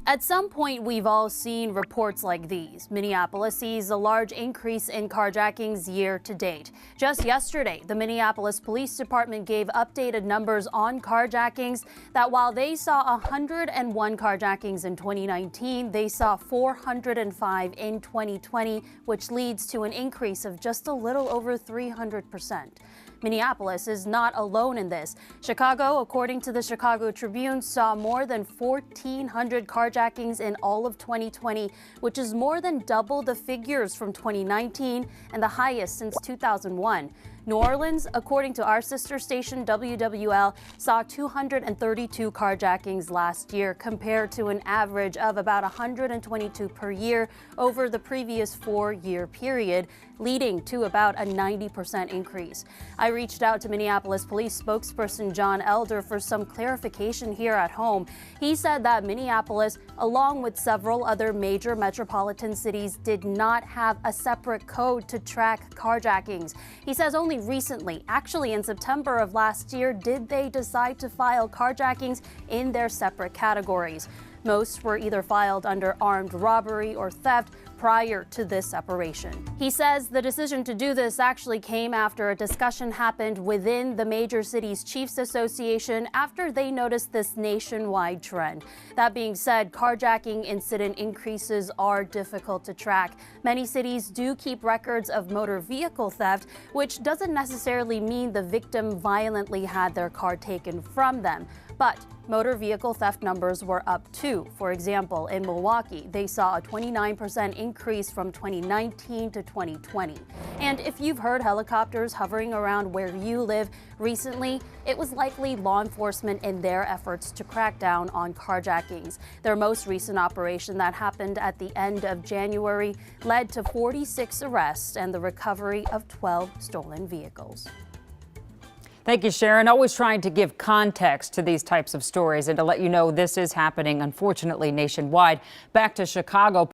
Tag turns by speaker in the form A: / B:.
A: At some point, we've all seen reports like these. Minneapolis sees a large increase in carjackings year to date. Just yesterday, the Minneapolis Police Department gave updated numbers on carjackings that while they saw 101 carjackings in 2019, they saw 405 in 2020, which leads to an increase of just a little over 300%. Minneapolis is not alone in this. Chicago, according to the Chicago Tribune, saw more than 1,400 carjackings in all of 2020, which is more than double the figures from 2019 and the highest since 2001. New Orleans, according to our sister station WWL, saw 232 carjackings last year compared to an average of about 122 per year over the previous 4-year period, leading to about a 90% increase. I reached out to Minneapolis Police spokesperson John Elder for some clarification here at home. He said that Minneapolis, along with several other major metropolitan cities, did not have a separate code to track carjackings. He says only recently, actually in September of last year, did they decide to file carjackings in their separate categories. Most were either filed under armed robbery or theft prior to this separation. He says the decision to do this actually came after a discussion happened within the Major Cities Chiefs Association after they noticed this nationwide trend. That being said, carjacking incident increases are difficult to track. Many cities do keep records of motor vehicle theft, which doesn't necessarily mean the victim violently had their car taken from them. But motor vehicle theft numbers were up too. For example, in Milwaukee, they saw a 29% increase from 2019 to 2020. And if you've heard helicopters hovering around where you live recently, it was likely law enforcement in their efforts to crack down on carjackings. Their most recent operation that happened at the end of January led to 46 arrests and the recovery of 12 stolen vehicles.
B: Thank you, Sharon. Always trying to give context to these types of stories and to let you know this is happening, unfortunately, nationwide. Back to Chicago.